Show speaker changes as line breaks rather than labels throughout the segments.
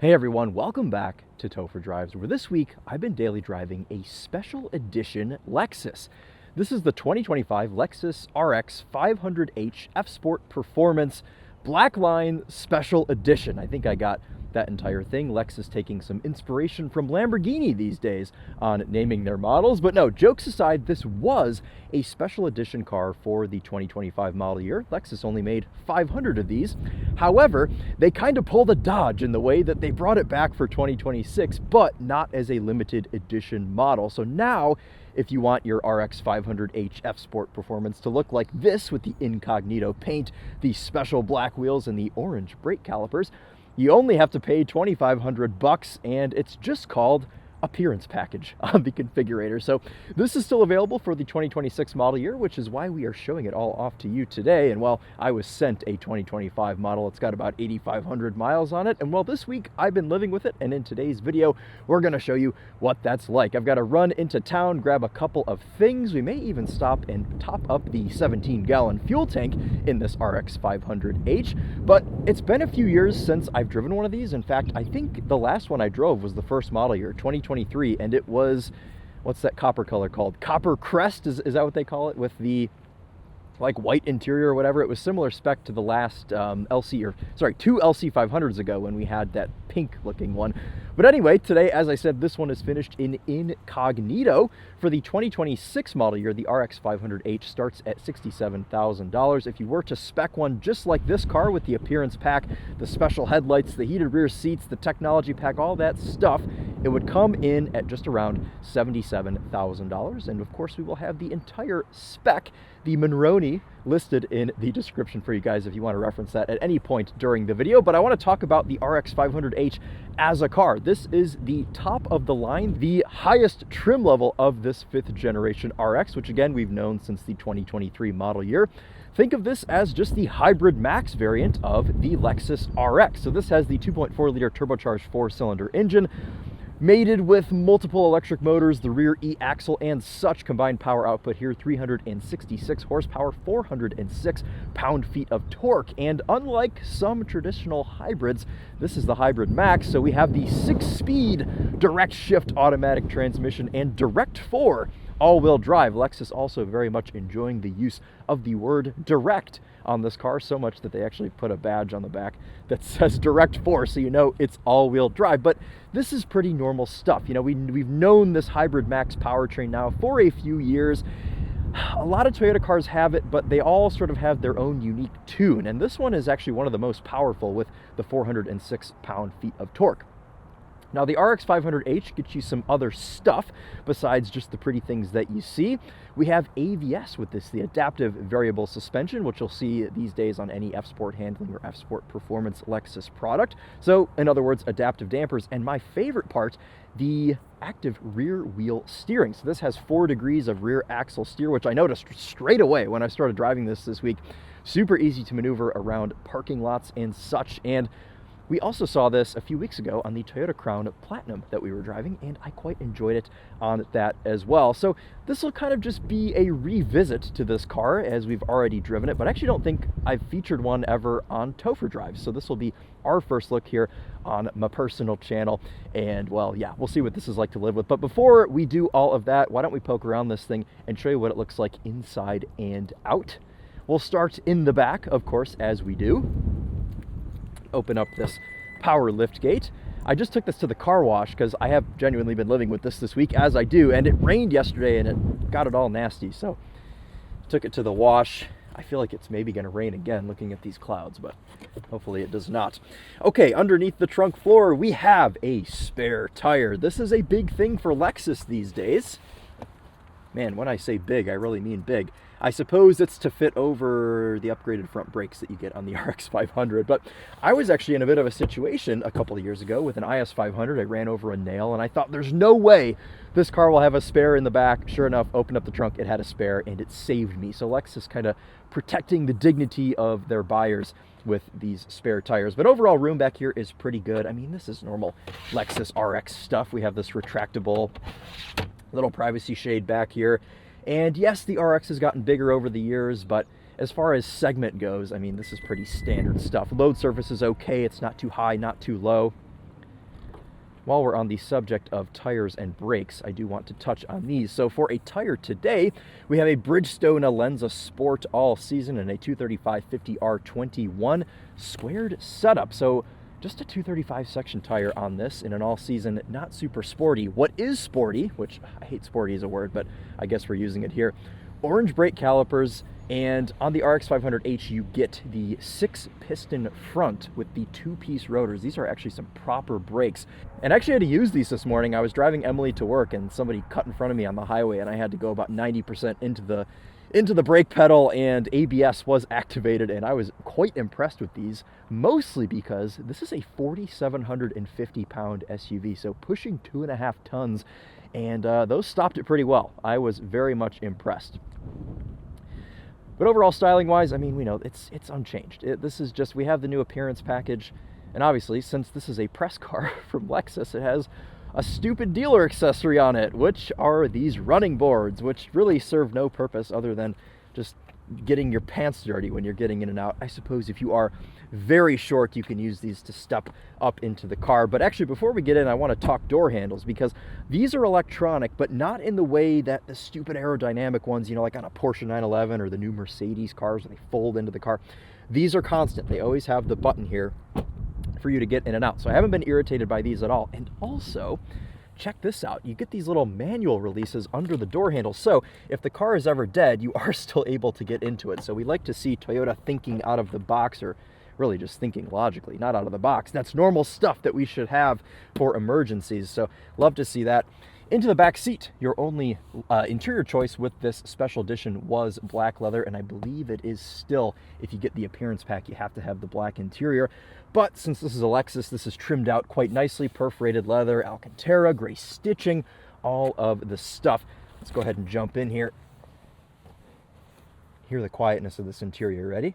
Hey everyone, welcome back to Topher Drives, where this week I've been daily driving a special edition Lexus. This is the 2025 Lexus RX 500h F-Sport Performance Black Line Special Edition. I think I got that entire thing. Lexus taking some inspiration from Lamborghini these days on naming their models. But no, jokes aside, this was a special edition car for the 2025 model year. Lexus only made 500 of these. However, they kind of pulled a dodge in the way that they brought it back for 2026, but not as a limited edition model. So now, if you want your RX 500h F-Sport Performance to look like this with the incognito paint, the special black wheels, and the orange brake calipers, you only have to pay $2,500, and it's just called appearance package on the configurator. So this is still available for the 2026 model year, which is why we are showing it all off to you today. And while I was sent a 2025 model, it's got about 8,500 miles on it. And well, this week I've been living with it, and in today's video, we're gonna show you what that's like. I've got to run into town, grab a couple of things. We may even stop and top up the 17-gallon fuel tank in this RX 500h, but it's been a few years since I've driven one of these. In fact, I think the last one I drove was the first model year, 2023, and it was, what's that copper color called? Copper Crest, is that what they call it, with the like white interior or whatever. It was similar spec to the last two LC 500s ago when we had that pink looking one. But anyway, today, as I said, this one is finished in incognito. For the 2026 model year, the RX 500h starts at $67,000. If you were to spec one just like this car with the appearance pack, the special headlights, the heated rear seats, the technology pack, all that stuff, it would come in at just around $77,000. And of course, we will have the entire spec, the Monroney, listed in the description for you guys if you want to reference that at any point during the video. But I want to talk about the RX 500h as a car. This is the top of the line, the highest trim level of this 5th generation RX, which again, we've known since the 2023 model year. Think of this as just the hybrid max variant of the Lexus RX. So this has the 2.4 liter turbocharged 4-cylinder engine, mated with multiple electric motors, the rear e-axle, and such. Combined power output here, 366 horsepower, 406 pound-feet of torque. And unlike some traditional hybrids, this is the hybrid max, so we have the 6-speed direct shift automatic transmission and direct 4 all-wheel drive. Lexus also very much enjoying the use of the word direct on this car, so much that they actually put a badge on the back that says direct 4, so you know it's all-wheel drive. But this is pretty normal stuff. You know, we've known this hybrid max powertrain now for a few years. A lot of Toyota cars have it, but they all sort of have their own unique tune, and this one is actually one of the most powerful with the 406 pound-feet of torque. Now, the RX 500h gets you some other stuff besides just the pretty things that you see. We have AVS with this, the adaptive variable suspension, which you'll see these days on any F-Sport handling or F-Sport performance Lexus product. So, in other words, adaptive dampers. And my favorite part, the active rear wheel steering. So this has 4 degrees of rear axle steer, which I noticed straight away when I started driving this week. Super easy to maneuver around parking lots and such. And we also saw this a few weeks ago on the Toyota Crown Platinum that we were driving, and I quite enjoyed it on that as well. So this will kind of just be a revisit to this car as we've already driven it, but I actually don't think I've featured one ever on Topher Drives. So this will be our first look here on my personal channel. And well, yeah, we'll see what this is like to live with. But before we do all of that, why don't we poke around this thing and show you what it looks like inside and out. We'll start in the back, of course, as we do. Open up this power lift gate. I just took this to the car wash because I have genuinely been living with this week, as I do, and it rained yesterday and it got it all nasty, so took it to the wash. I feel like it's maybe going to rain again looking at these clouds, but hopefully it does not. Okay, underneath the trunk floor we have a spare tire. This is a big thing for Lexus these days. Man, when I say big, I really mean big. I suppose it's to fit over the upgraded front brakes that you get on the RX 500, but I was actually in a bit of a situation a couple of years ago with an IS 500. I ran over a nail, and I thought, there's no way this car will have a spare in the back. Sure enough, opened up the trunk, it had a spare, and it saved me. So Lexus kind of protecting the dignity of their buyers with these spare tires. But overall, room back here is pretty good. I mean, this is normal Lexus RX stuff. We have this retractable little privacy shade back here. And yes, the RX has gotten bigger over the years, but as far as segment goes, I mean, this is pretty standard stuff. Load surface is okay. It's not too high, not too low. while we're on the subject of tires and brakes, I do want to touch on these. So for a tire today, we have a Bridgestone Alenza Sport all season and a 235/50R21 squared setup. So just a 235 section tire on this in an all season, not super sporty. What is sporty, which I hate sporty as a word, but I guess we're using it here, orange brake calipers. And on the RX 500H, you get the 6-piston front with the 2-piece rotors. These are actually some proper brakes. And I actually had to use these this morning. I was driving Emily to work and somebody cut in front of me on the highway and I had to go about 90% into the brake pedal, and ABS was activated, and I was quite impressed with these, mostly because this is a 4,750 pound SUV, so pushing 2.5 tons, and those stopped it pretty well. I was very much impressed. But overall, styling-wise, I mean, we know it's unchanged. This is just, we have the new appearance package, and obviously, since this is a press car from Lexus, it has a stupid dealer accessory on it, which are these running boards, which really serve no purpose other than just getting your pants dirty when you're getting in and out. I suppose if you are very short, you can use these to step up into the car. But actually, before we get in, I want to talk door handles, because these are electronic, but not in the way that the stupid aerodynamic ones, you know, like on a Porsche 911 or the new Mercedes cars where they fold into the car. These are constant. They always have the button here for you to get in and out. So I haven't been irritated by these at all. And also, check this out. You get these little manual releases under the door handle. So if the car is ever dead, you are still able to get into it. So we like to see Toyota thinking out of the box, or really just thinking logically, not out of the box. That's normal stuff that we should have for emergencies. So love to see that. Into the back seat, your only interior choice with this special edition was black leather, and I believe it is still, if you get the appearance pack, you have to have the black interior. But since this is a Lexus, this is trimmed out quite nicely. Perforated leather, Alcantara, gray stitching, all of the stuff. Let's go ahead and jump in here. Hear the quietness of this interior. Ready?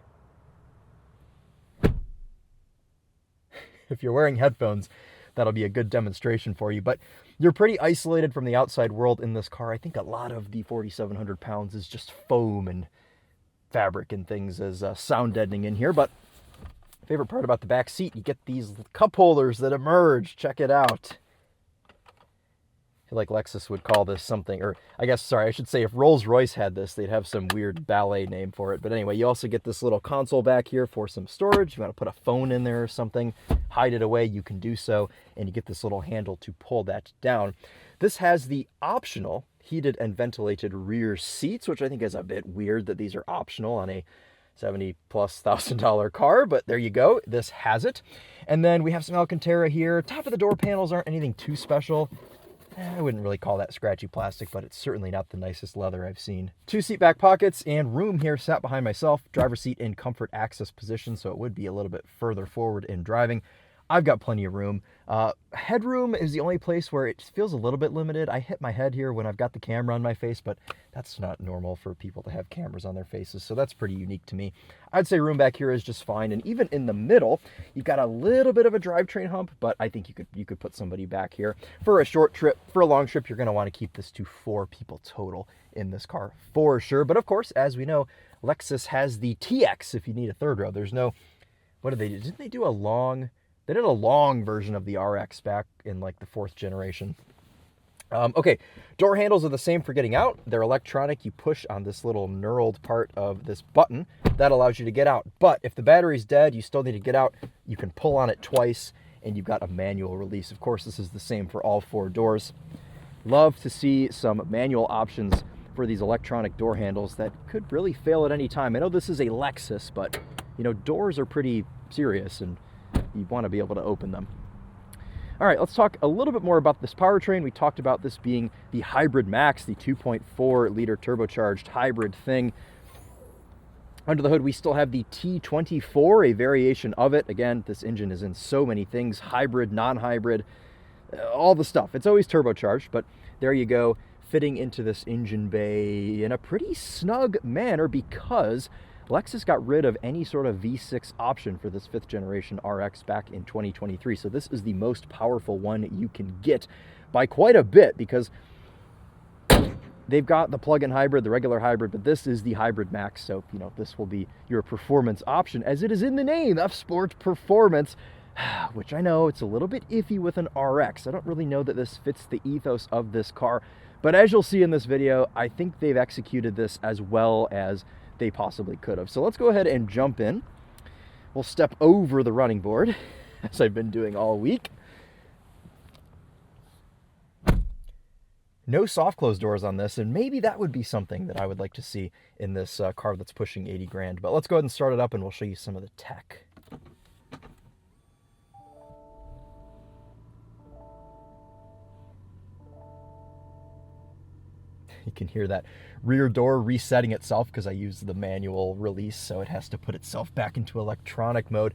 If you're wearing headphones, that'll be a good demonstration for you. But you're pretty isolated from the outside world in this car. I think a lot of the 4,700 pounds is just foam and fabric and things as sound deadening in here. But favorite part about the back seat, you get these cup holders that emerge. Check it out. I feel like Lexus would call this something, or I guess, sorry, I should say if Rolls-Royce had this, they'd have some weird ballet name for it. But anyway, you also get this little console back here for some storage. You want to put a phone in there or something, hide it away, you can do so. And you get this little handle to pull that down. This has the optional heated and ventilated rear seats, which I think is a bit weird that these are optional on a $70,000+ car, but there you go. This has it. And then we have some Alcantara here. Top of the door panels aren't anything too special. I wouldn't really call that scratchy plastic, but it's certainly not the nicest leather I've seen. 2 seat back pockets and room here sat behind myself. Driver's seat in comfort access position, so it would be a little bit further forward in driving. I've got plenty of room. Headroom is the only place where it feels a little bit limited. I hit my head here when I've got the camera on my face, but that's not normal for people to have cameras on their faces, so that's pretty unique to me. I'd say room back here is just fine, and even in the middle, you've got a little bit of a drivetrain hump, but I think you could put somebody back here. For a short trip, for a long trip, you're going to want to keep this to 4 people total in this car for sure. But of course, as we know, Lexus has the TX if you need a third row. There's no, what did they do? Didn't they do a long... They did a long version of the RX back in like the 4th generation. Okay, door handles are the same for getting out. They're electronic. You push on this little knurled part of this button. That allows you to get out. But if the battery's dead, you still need to get out. You can pull on it twice, and you've got a manual release. Of course, this is the same for all 4 doors. Love to see some manual options for these electronic door handles that could really fail at any time. I know this is a Lexus, but, you know, doors are pretty serious, and you want to be able to open them. All right, let's talk a little bit more about this powertrain. We talked about this being the Hybrid Max, the 2.4 liter turbocharged hybrid thing. Under the hood, we still have the T24, a variation of it. Again, this engine is in so many things, hybrid, non-hybrid, all the stuff. It's always turbocharged, but there you go, fitting into this engine bay in a pretty snug manner because Lexus got rid of any sort of V6 option for this 5th generation RX back in 2023. So this is the most powerful one you can get by quite a bit because they've got the plug-in hybrid, the regular hybrid, but this is the Hybrid Max. So, you know, this will be your performance option as it is in the name of Sport Performance. which I know it's a little bit iffy with an RX. I don't really know that this fits the ethos of this car, but as you'll see in this video, I think they've executed this as well as they possibly could have. So let's go ahead and jump in. We'll step over the running board, as I've been doing all week. No soft close doors on this, and maybe that would be something that I would like to see in this car that's pushing 80 grand. But let's go ahead and start it up and we'll show you some of the tech. You can hear that rear door resetting itself because I used the manual release, so it has to put itself back into electronic mode.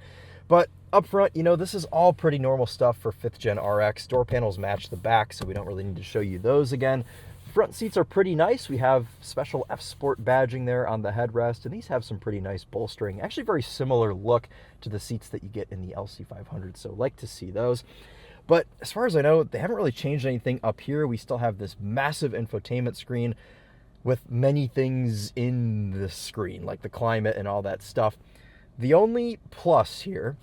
But up front, you know, this is all pretty normal stuff for 5th gen RX. Door panels match the back, so we don't really need to show you those again. Front seats are pretty nice. We have special F Sport badging there on the headrest, and these have some pretty nice bolstering. Actually, very similar look to the seats that you get in the LC500, so like to see those. But as far as I know, they haven't really changed anything up here. We still have this massive infotainment screen with many things in the screen, like the climate and all that stuff. The only plus here,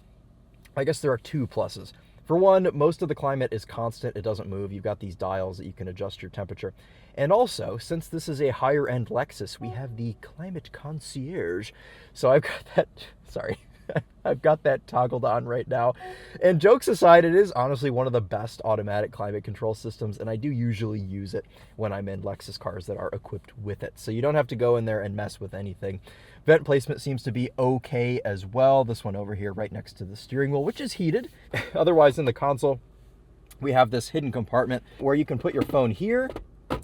I guess there are two pluses. For one, most of the climate is constant. It doesn't move. You've got these dials that you can adjust your temperature. And also, since this is a higher end Lexus, we have the climate concierge. So I've got that, sorry, I've got that toggled on right now. And jokes aside, it is honestly one of the best automatic climate control systems, and I do usually use it when I'm in Lexus cars that are equipped with it. So you don't have to go in there and mess with anything. Vent placement seems to be okay as well. This one over here right next to the steering wheel, which is heated. Otherwise, in the console, we have this hidden compartment where you can put your phone here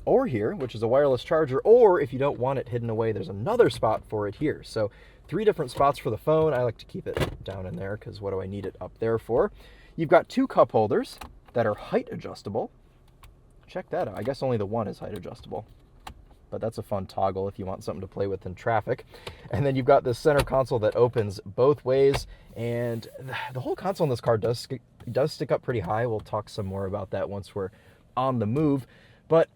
or here, which is a wireless charger, or if you don't want it hidden away, there's another spot for it here. So 3 different spots for the phone. I like to keep it down in there because what do I need it up there for? You've got 2 cup holders that are height adjustable. Check that out. I guess only the one is height adjustable, but that's a fun toggle if you want something to play with in traffic. And then you've got this center console that opens both ways, and the whole console in this car does stick up pretty high. We'll talk some more about that once we're on the move. But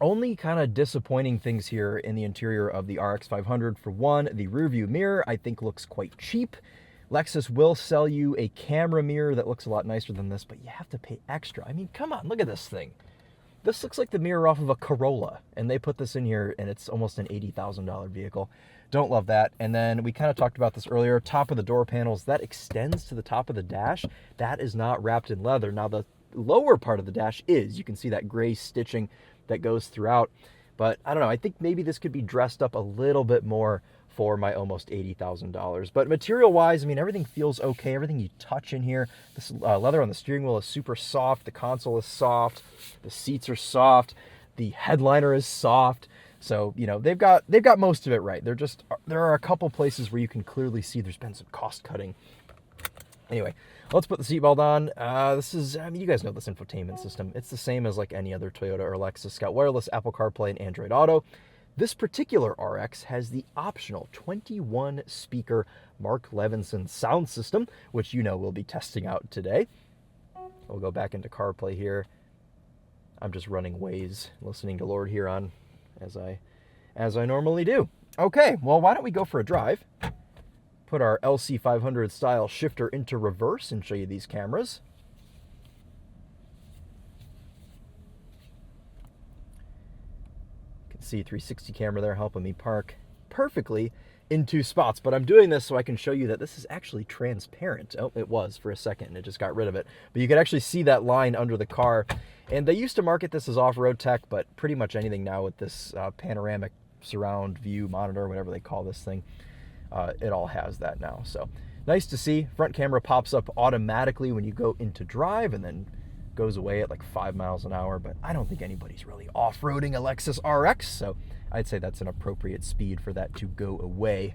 only kind of disappointing things here in the interior of the RX 500. For one, the rear view mirror I think looks quite cheap. Lexus will sell you a camera mirror that looks a lot nicer than this, but you have to pay extra. I mean, come on, look at this thing. This looks like the mirror off of a Corolla, and they put this in here, and it's almost an $80,000 vehicle. Don't love that. And then we kind of talked about this earlier, top of the door panels, that extends to the top of the dash. That is not wrapped in leather. Now, the lower part of the dash is. You can see that gray stitching that goes throughout. But I don't know, I think maybe this could be dressed up a little bit more for my almost $80,000. But material-wise, I mean, everything feels okay. Everything you touch in here, this leather on the steering wheel is super soft. The console is soft. The seats are soft. The headliner is soft. So, you know, they've got most of it right. There are a couple places where you can clearly see there's been some cost cutting. Anyway, let's put the seatbelt on. This is, I mean, you guys know this infotainment system. It's the same as like any other Toyota or Lexus. It's got wireless Apple CarPlay and Android Auto. This particular RX has the optional 21-speaker Mark Levinson sound system, which you know we'll be testing out today. We'll go back into CarPlay here. I'm just running Waze, listening to Lord Huron as I normally do. Okay, well, why don't we go for a drive? Put our LC500 style shifter into reverse and show you these cameras. You can see 360 camera there helping me park perfectly in 2 spots, but I'm doing this so I can show you that this is actually transparent. Oh, it was for a second and it just got rid of it. But you can actually see that line under the car. And they used to market this as off-road tech, but pretty much anything now with this panoramic surround view monitor, whatever they call this thing, it all has that now. So nice to see. Front camera pops up automatically when you go into drive and then goes away at like 5 miles an hour. But I don't think anybody's really off-roading a Lexus RX, so I'd say that's an appropriate speed for that to go away.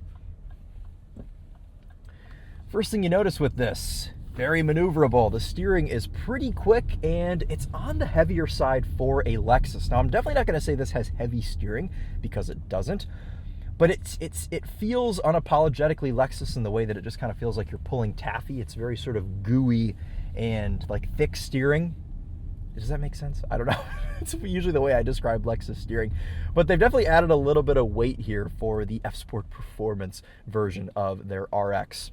First thing you notice with this, very maneuverable. The steering is pretty quick and it's on the heavier side for a Lexus. Now, I'm definitely not going to say this has heavy steering because it doesn't. But it feels unapologetically Lexus in the way that it just kind of feels like you're pulling taffy. It's very sort of gooey and like thick steering. Does that make sense? I don't know. It's usually the way I describe Lexus steering. But they've definitely added a little bit of weight here for the F Sport Performance version of their RX.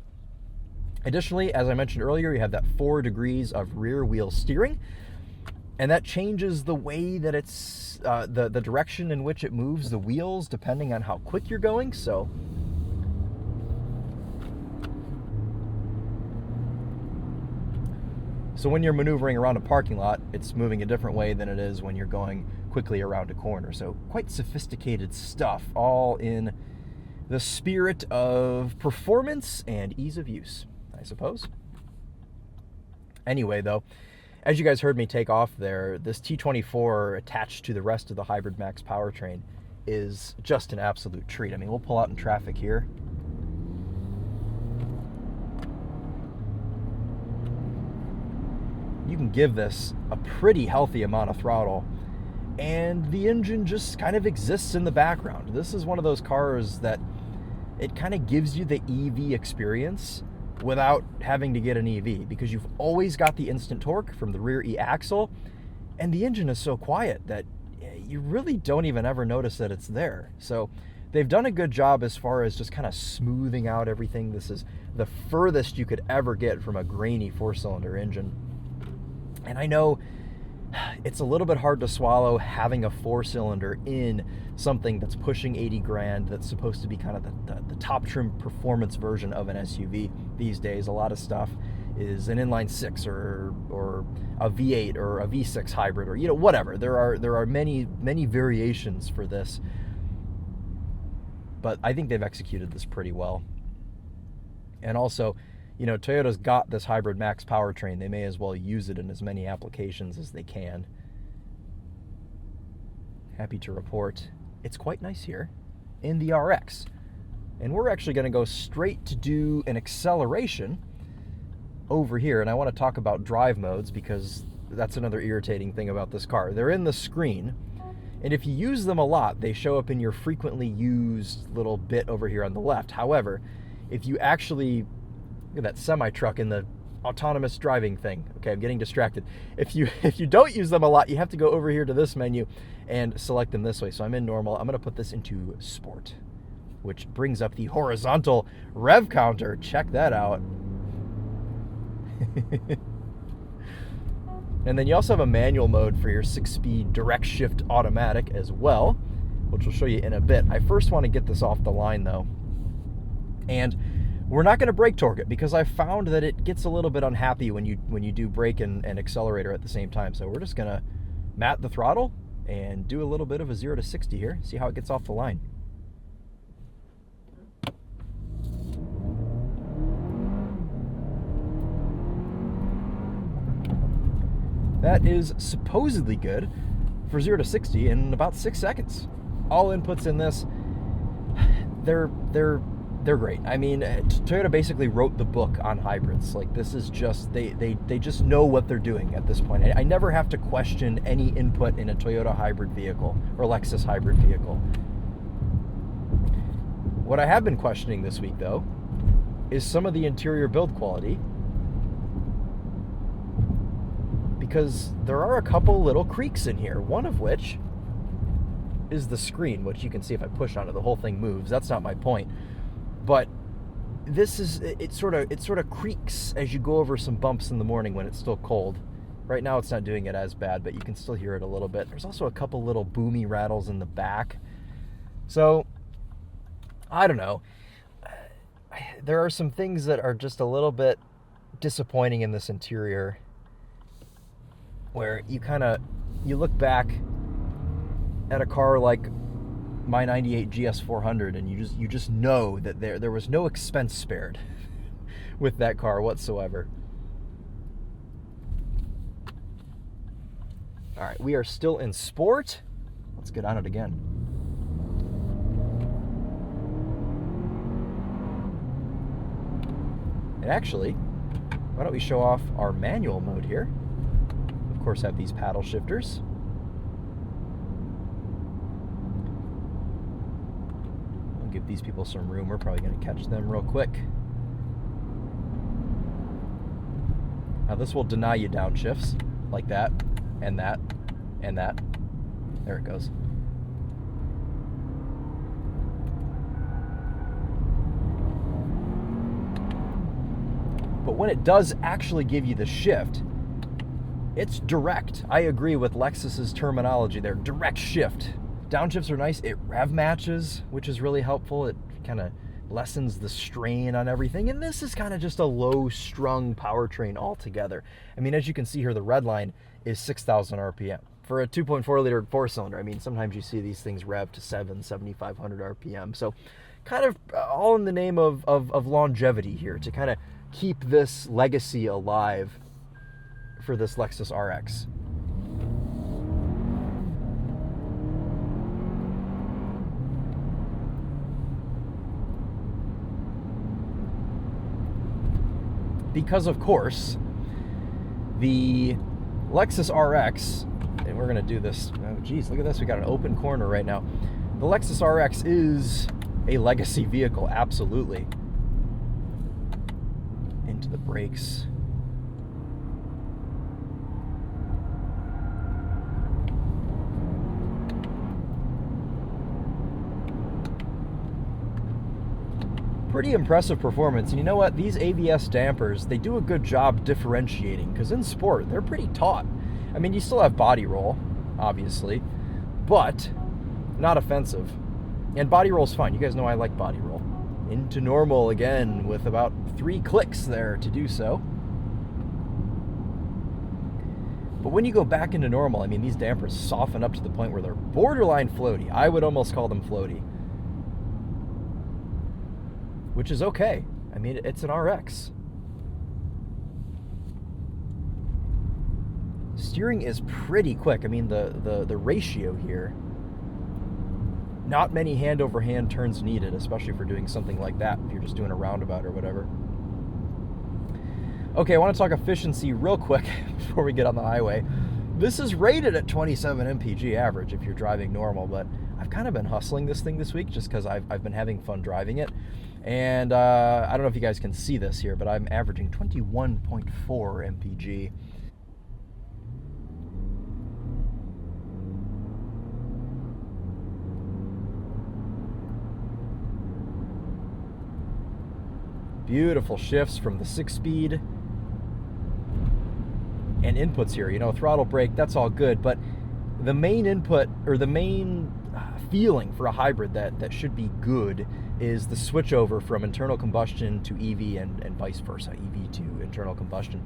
Additionally, as I mentioned earlier, you have that 4 degrees of rear wheel steering, and that changes the way that it's, the direction in which it moves the wheels depending on how quick you're going. So when you're maneuvering around a parking lot, it's moving a different way than it is when you're going quickly around a corner. So quite sophisticated stuff, all in the spirit of performance and ease of use, I suppose. Anyway, though, as you guys heard me take off there, this T24 attached to the rest of the Hybrid Max powertrain is just an absolute treat. I mean, we'll pull out in traffic here. You can give this a pretty healthy amount of throttle, and the engine just kind of exists in the background. This is one of those cars that it kind of gives you the EV experience without having to get an EV, because you've always got the instant torque from the rear e-axle, and the engine is so quiet that you really don't even ever notice that it's there. So they've done a good job as far as just kind of smoothing out everything. This is the furthest you could ever get from a grainy 4-cylinder engine. And I know it's a little bit hard to swallow having a 4-cylinder in something that's pushing 80 grand, that's supposed to be kind of the top trim performance version of an SUV these days. A lot of stuff is an inline 6 or a V8 or a V6 hybrid, or whatever. There are many variations for this, but I think they've executed this pretty well. And also, Toyota's got this Hybrid Max powertrain. They may as well use it in as many applications as they can. Happy to report it's quite nice here in the RX. And we're actually going to go straight to do an acceleration over here. And I want to talk about drive modes, because that's another irritating thing about this car. They're in the screen, and if you use them a lot, they show up in your frequently used little bit over here on the left. However, if you actually... Look at that semi-truck in the autonomous driving thing. Okay, I'm getting distracted. If you don't use them a lot, you have to go over here to this menu and select them this way. So I'm in normal. I'm going to put this into sport, which brings up the horizontal rev counter. Check that out. And then you also have a manual mode for your 6-speed direct shift automatic as well, which we'll show you in a bit. I first want to get this off the line though. And we're not going to brake torque it, because I found that it gets a little bit unhappy when you do brake and accelerator at the same time. So we're just going to mat the throttle and do a little bit of a 0 to 60 here, see how it gets off the line. That is supposedly good for 0 to 60 in about 6 seconds. All inputs in this, they're great. I mean, Toyota basically wrote the book on hybrids. Like, this is just, they just know what they're doing at this point. I never have to question any input in a Toyota hybrid vehicle or Lexus hybrid vehicle. What I have been questioning this week, though, is some of the interior build quality, because there are a couple little creaks in here, one of which is the screen, which you can see if I push on it, the whole thing moves. That's not my point. But this is, it sort of creaks as you go over some bumps in the morning when it's still cold. Right now it's not doing it as bad, but you can still hear it a little bit. There's also a couple little boomy rattles in the back. So, I don't know. There are some things that are just a little bit disappointing in this interior, where you look back at a car like my 98 GS400, and you just know that there was no expense spared with that car whatsoever. All right, we are still in sport. Let's get on it again. And actually, why don't we show off our manual mode here? Of course, have these paddle shifters. Give these people some room. We're probably going to catch them real quick. Now this will deny you downshifts like that, and that, and that. There it goes. But when it does actually give you the shift, it's direct. I agree with Lexus's terminology there, direct shift. Downshifts are nice. It rev matches, which is really helpful. It kind of lessens the strain on everything. And this is kind of just a low-strung powertrain altogether. I mean, as you can see here, the red line is 6,000 RPM. For a 2.4-liter four-cylinder, I mean, sometimes you see these things rev to 7,500 RPM. So kind of all in the name of longevity here, to kind of keep this legacy alive for this Lexus RX. Because, of course, the Lexus RX, and we're going to do this, oh geez, look at this, we got an open corner right now. The Lexus RX is a legacy vehicle, absolutely. Into the brakes. Pretty impressive performance. And you know what? These ABS dampers, they do a good job differentiating, because in sport, they're pretty taut. I mean, you still have body roll, obviously, but not offensive. And body roll's fine. You guys know I like body roll. Into normal again with about 3 clicks there to do so. But when you go back into normal, I mean, these dampers soften up to the point where they're borderline floaty. I would almost call them floaty. Which is okay. I mean, it's an RX. Steering is pretty quick. I mean, the ratio here, not many hand-over-hand turns needed, especially for doing something like that, if you're just doing a roundabout or whatever. Okay, I want to talk efficiency real quick before we get on the highway. This is rated at 27 mpg average if you're driving normal, but I've kind of been hustling this thing this week just because I've been having fun driving it. And I don't know if you guys can see this here, but I'm averaging 21.4 mpg. Beautiful shifts from the 6-speed. And inputs here, you know, throttle brake, that's all good, but the main input, or the main feeling for a hybrid that should be good, is the switch over from internal combustion to EV and vice versa, EV to internal combustion.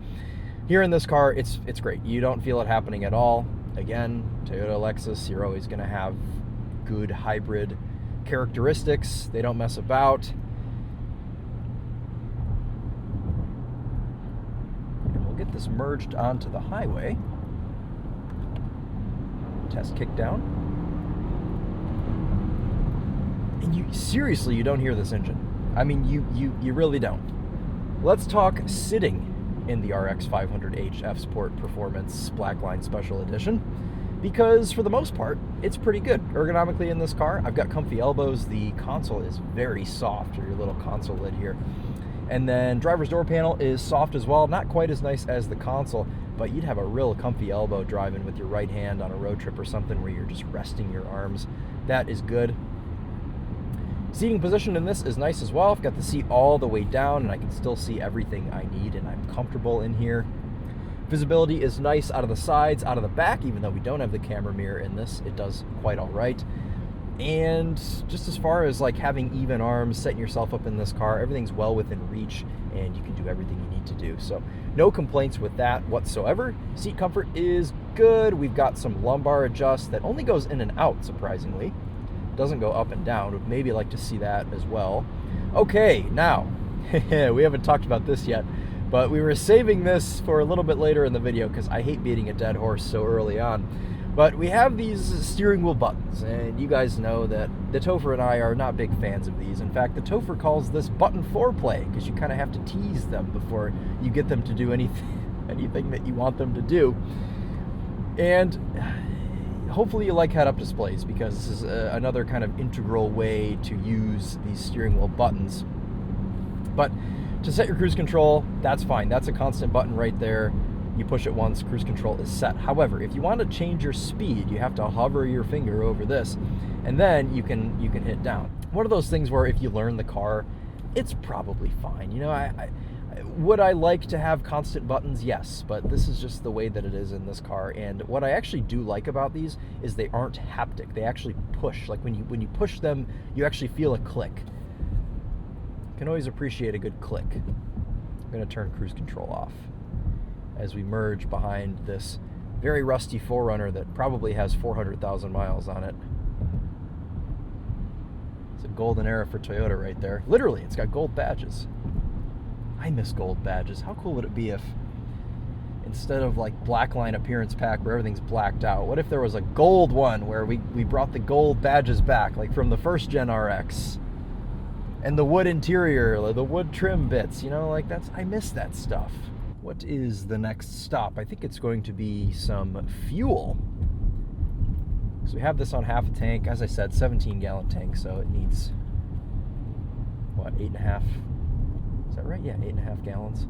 Here in this car, it's great. You don't feel it happening at all. Again, Toyota, Lexus, you're always going to have good hybrid characteristics. They don't mess about. And we'll get this merged onto the highway. Test kick down. And you don't hear this engine. I mean, you really don't. Let's talk sitting in the RX 500h F Sport Performance Blackline Special Edition, because for the most part, it's pretty good. Ergonomically in this car, I've got comfy elbows. The console is very soft, or your little console lid here. And then driver's door panel is soft as well. Not quite as nice as the console, but you'd have a real comfy elbow driving with your right hand on a road trip or something where you're just resting your arms. That is good. Seating position in this is nice as well. I've got the seat all the way down and I can still see everything I need, and I'm comfortable in here. Visibility is nice out of the sides, out of the back, even though we don't have the camera mirror in this, it does quite all right. And just as far as like having even arms, setting yourself up in this car, everything's well within reach and you can do everything you need to do. So no complaints with that whatsoever. Seat comfort is good. We've got some lumbar adjust that only goes in and out, surprisingly. Doesn't go up and down. Would maybe like to see that as well. Okay, now, we haven't talked about this yet, but we were saving this for a little bit later in the video because I hate beating a dead horse so early on. But we have these steering wheel buttons, and you guys know that the Topher and I are not big fans of these. In fact, the Topher calls this button foreplay because you kind of have to tease them before you get them to do anything that you want them to do. And hopefully you like head-up displays, because this is another kind of integral way to use these steering wheel buttons. But to set your cruise control, that's fine. That's a constant button right there. You push it once, cruise control is set. However, if you want to change your speed, you have to hover your finger over this, and then you can hit down. One of those things where if you learn the car, it's probably fine. You know, Would I like to have constant buttons? Yes, but this is just the way that it is in this car. And what I actually do like about these is they aren't haptic. They actually push. Like when you push them, you actually feel a click. You can always appreciate a good click. I'm going to turn cruise control off as we merge behind this very rusty 4Runner that probably has 400,000 miles on it. It's a golden era for Toyota right there. Literally, it's got gold badges. I miss gold badges. How cool would it be if instead of like black line appearance pack where everything's blacked out, what if there was a gold one where we brought the gold badges back, like from the first gen RX? And the wood interior, the wood trim bits, you know, like I miss that stuff. What is the next stop? I think it's going to be some fuel. So we have this on half a tank. As I said, 17-gallon tank, so it needs, what, 8.5? Is that right? Yeah, 8.5 gallons.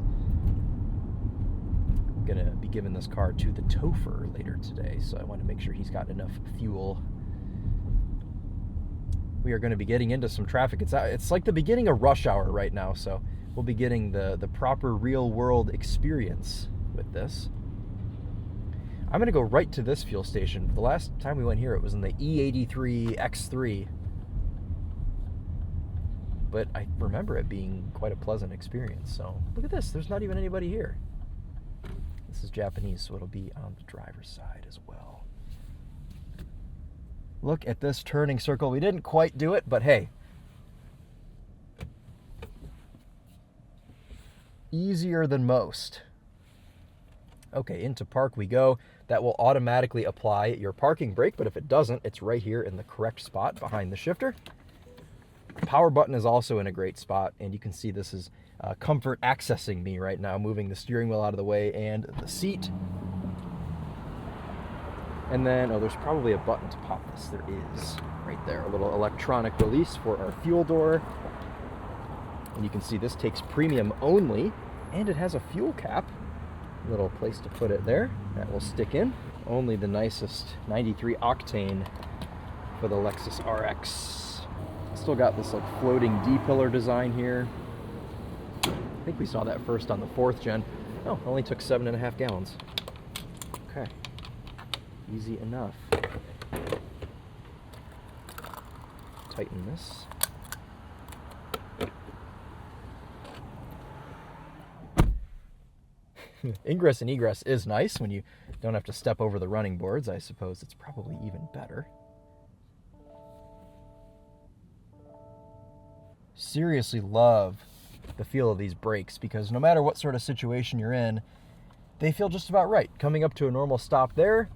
I'm going to be giving this car to the Topher later today, so I want to make sure he's got enough fuel. We are going to be getting into some traffic. It's like the beginning of rush hour right now, so we'll be getting the proper real-world experience with this. I'm going to go right to this fuel station. The last time we went here, it was in the E83 X3. But I remember it being quite a pleasant experience. So look at this. There's not even anybody here. This is Japanese, so it'll be on the driver's side as well. Look at this turning circle. We didn't quite do it, but hey. Easier than most. Okay, into park we go. That will automatically apply your parking brake, but if it doesn't, it's right here in the correct spot behind the shifter. The power button is also in a great spot, and you can see this is comfort accessing me right now, moving the steering wheel out of the way and the seat. And then, oh, there's probably a button to pop this. There is, right there, a little electronic release for our fuel door. And you can see this takes premium only, and it has a fuel cap. Little place to put it there. That will stick in. Only the nicest 93 octane for the Lexus RX. Still got this like floating D-pillar design here. I think we saw that first on the 4th gen. Oh, only took 7.5 gallons. Okay. Easy enough. Tighten this. Ingress and egress is nice when you don't have to step over the running boards. I suppose it's probably even better. Seriously love the feel of these brakes because no matter what sort of situation you're in, they feel just about right. Coming up to a normal stop there,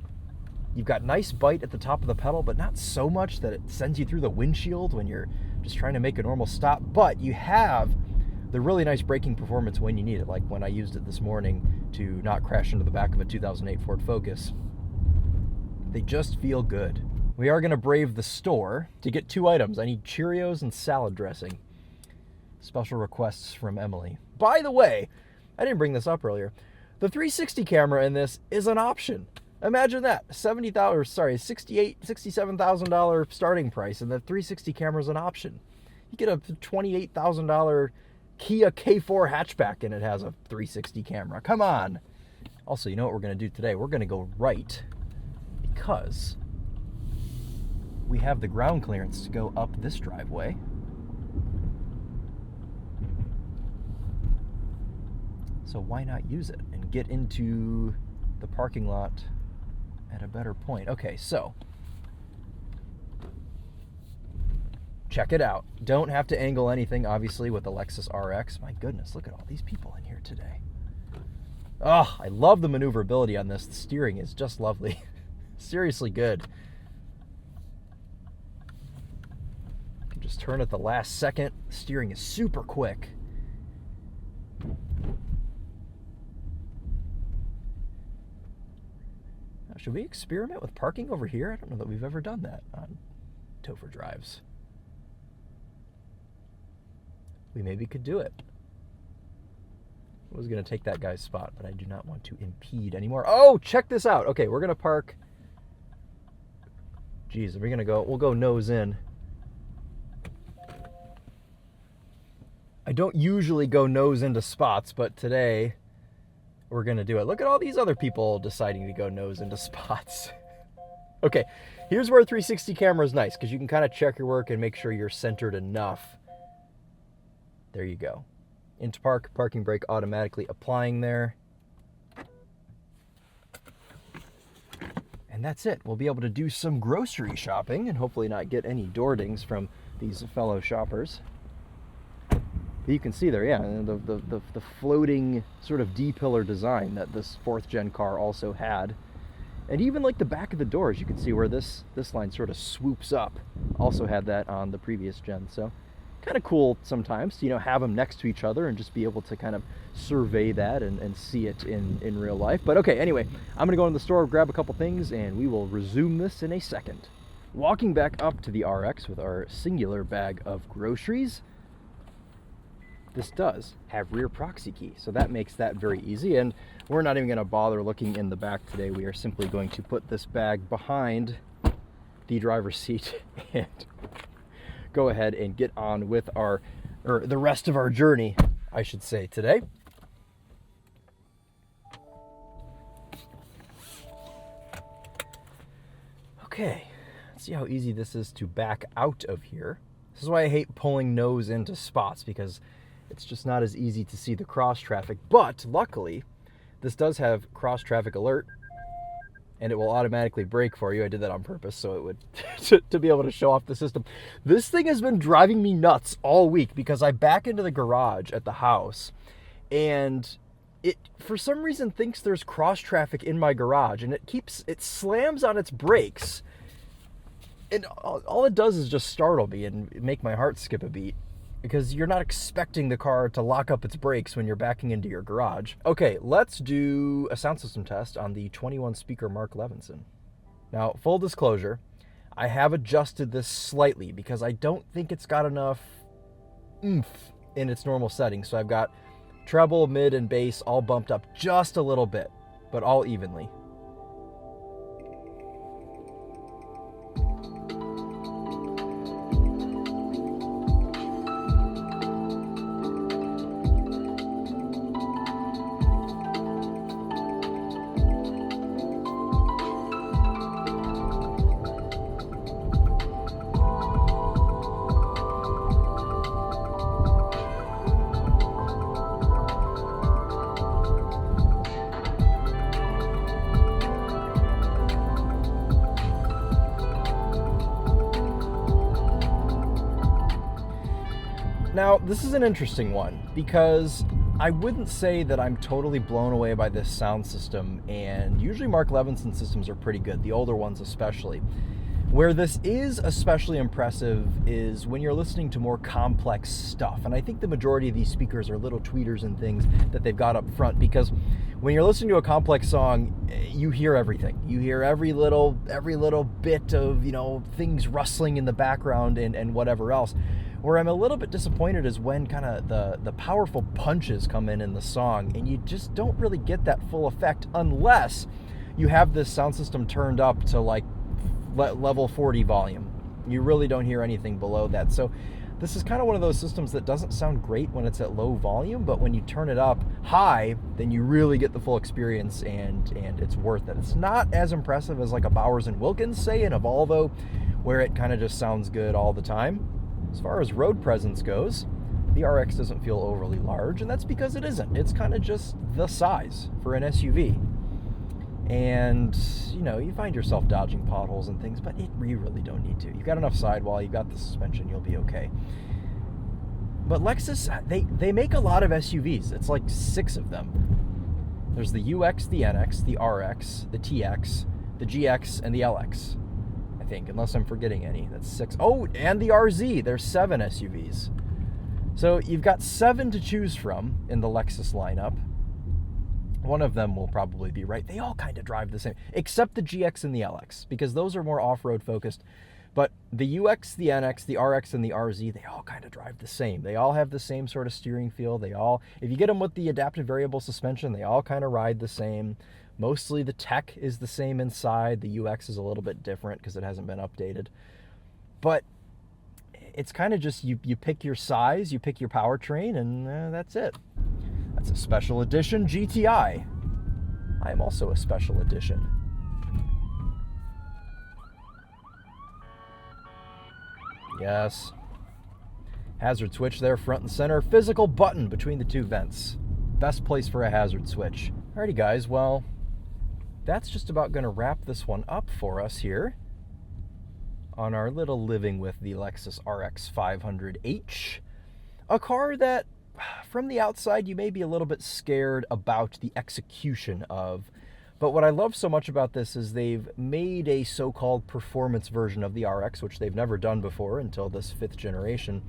you've got nice bite at the top of the pedal, but not so much that it sends you through the windshield when you're just trying to make a normal stop. But you have the really nice braking performance when you need it, like when I used it this morning to not crash into the back of a 2008 Ford Focus. They just feel good. We are going to brave the store to get 2 items. I need Cheerios and salad dressing. Special requests from Emily. By the way, I didn't bring this up earlier. The 360 camera in this is an option. Imagine that, $67,000 starting price, and the 360 camera is an option. You get a $28,000 Kia K4 hatchback, and it has a 360 camera. Come on. Also, you know what we're going to do today? We're going to go right because we have the ground clearance to go up this driveway. So why not use it and get into the parking lot at a better point? Okay, so check it out. Don't have to angle anything, obviously, with the Lexus RX. My goodness, look at all these people in here today. Oh, I love the maneuverability on this. The steering is just lovely. Seriously good. You can just turn at the last second. The steering is super quick. Now, should we experiment with parking over here? I don't know that we've ever done that on Topher drives. We maybe could do it. I was going to take that guy's spot, but I do not want to impede anymore. Oh, check this out. Okay, we're going to park. Geez, we'll go nose in. I don't usually go nose into spots, but today we're going to do it. Look at all these other people deciding to go nose into spots. Okay, here's where a 360 camera is nice, because you can kind of check your work and make sure you're centered enough. There you go. Into park, parking brake automatically applying there. And that's it. We'll be able to do some grocery shopping and hopefully not get any Dordings from these fellow shoppers. You can see there, yeah, the floating sort of D-pillar design that this 4th gen car also had. And even like the back of the doors, you can see where this line sort of swoops up. Also had that on the previous gen. So kind of cool sometimes to, have them next to each other and just be able to kind of survey that and see it in real life. But okay, anyway, I'm gonna go in the store, grab a couple things, and we will resume this in a second. Walking back up to the RX with our singular bag of groceries. This does have rear proxy key, so that makes that very easy. And we're not even going to bother looking in the back today. We are simply going to put this bag behind the driver's seat and go ahead and get on with the rest of our journey, I should say, today. Okay, let's see how easy this is to back out of here. This is why I hate pulling nose into spots, because it's just not as easy to see the cross traffic. But luckily, this does have cross traffic alert, and it will automatically brake for you. I did that on purpose so it would to be able to show off the system. This thing has been driving me nuts all week because I back into the garage at the house, and it for some reason thinks there's cross traffic in my garage, and it slams on its brakes, and all it does is just startle me and make my heart skip a beat, because you're not expecting the car to lock up its brakes when you're backing into your garage. Okay, let's do a sound system test on the 21 speaker Mark Levinson. Now, full disclosure, I have adjusted this slightly because I don't think it's got enough oomph in its normal settings. So I've got treble, mid, and bass all bumped up just a little bit, but all evenly. Now, this is an interesting one because I wouldn't say that I'm totally blown away by this sound system, and usually Mark Levinson systems are pretty good, the older ones especially. Where this is especially impressive is when you're listening to more complex stuff, and I think the majority of these speakers are little tweeters and things that they've got up front, because when you're listening to a complex song, you hear everything. You hear every little bit of, things rustling in the background and whatever else. Where I'm a little bit disappointed is when kind of the powerful punches come in the song, and you just don't really get that full effect unless you have this sound system turned up to like level 40 volume. You really don't hear anything below that. So this is kind of one of those systems that doesn't sound great when it's at low volume, but when you turn it up high, then you really get the full experience, and it's worth it. It's not as impressive as like a Bowers & Wilkins, say, in a Volvo, where it kind of just sounds good all the time. As far as road presence goes, the RX doesn't feel overly large, and that's because it isn't. It's kind of just the size for an SUV. And, you find yourself dodging potholes and things, but you really don't need to. You've got enough sidewall, you've got the suspension, you'll be okay. But Lexus, they make a lot of SUVs. It's like 6 of them. There's the UX, the NX, the RX, the TX, the GX, and the LX. I think, unless I'm forgetting any. That's 6. Oh, and the RZ. There's 7 SUVs. So you've got 7 to choose from in the Lexus lineup. One of them will probably be right. They all kind of drive the same, except the GX and the LX, because those are more off-road focused. But the UX, the NX, the RX, and the RZ, they all kind of drive the same. They all have the same sort of steering feel. If you get them with the adaptive variable suspension, they all kind of ride the same. Mostly the tech is the same inside. The UX is a little bit different because it hasn't been updated. But it's kind of just you pick your size, you pick your powertrain, and that's it. That's a special edition GTI. I am also a special edition. Yes. Hazard switch there, front and center. Physical button between the two vents. Best place for a hazard switch. Alrighty guys, well, that's just about going to wrap this one up for us here on our little living with the Lexus RX 500h. A car that, from the outside, you may be a little bit scared about the execution of. But what I love so much about this is they've made a so-called performance version of the RX, which they've never done before until this 5th generation.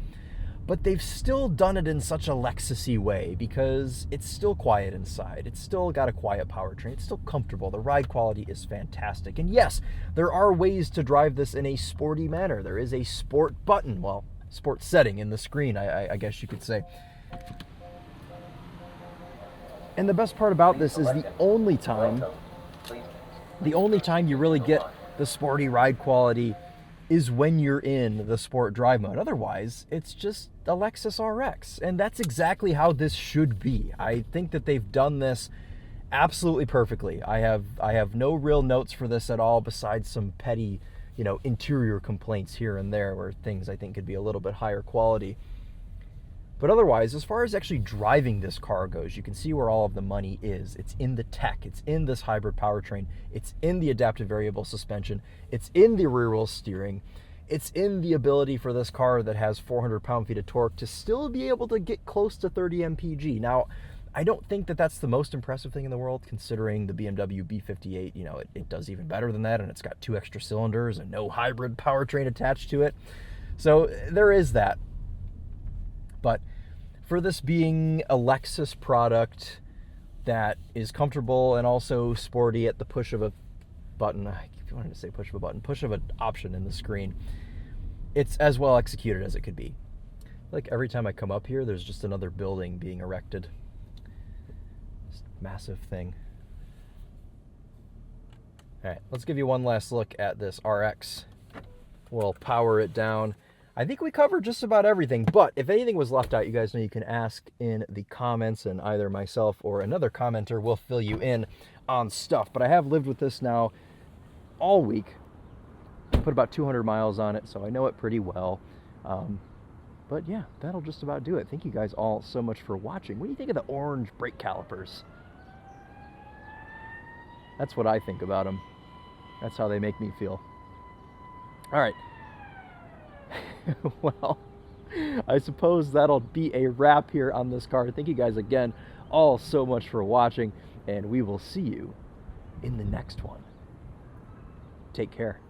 But they've still done it in such a Lexus-y way because it's still quiet inside. It's still got a quiet powertrain. It's still comfortable. The ride quality is fantastic. And yes, there are ways to drive this in a sporty manner. There is a sport button, well, sport setting in the screen, I guess you could say. And the best part about this is the only time you really get the sporty ride quality is when you're in the sport drive mode. Otherwise, it's just a Lexus RX. And that's exactly how this should be. I think that they've done this absolutely perfectly. I have no real notes for this at all besides some petty, interior complaints here and there where things I think could be a little bit higher quality. But otherwise, as far as actually driving this car goes, you can see where all of the money is. It's in the tech. It's in this hybrid powertrain. It's in the adaptive variable suspension. It's in the rear wheel steering. It's in the ability for this car that has 400 pound-feet of torque to still be able to get close to 30 mpg. Now, I don't think that that's the most impressive thing in the world, considering the BMW B58, it does even better than that, and it's got 2 extra cylinders and no hybrid powertrain attached to it. So there is that. But for this being a Lexus product that is comfortable and also sporty at the push of a button, I keep wanting to say push of a button, push of an option in the screen, it's as well executed as it could be. Like every time I come up here, there's just another building being erected. It's a massive thing. All right, let's give you one last look at this RX. We'll power it down. I think we covered just about everything, but if anything was left out, you guys know you can ask in the comments, and either myself or another commenter will fill you in on stuff. But I have lived with this now all week. I put about 200 miles on it, so I know it pretty well. But yeah, that'll just about do it. Thank you guys all so much for watching. What do you think of the orange brake calipers? That's what I think about them. That's how they make me feel. All right. Well, I suppose that'll be a wrap here on this car. Thank you guys again all so much for watching, and we will see you in the next one. Take care.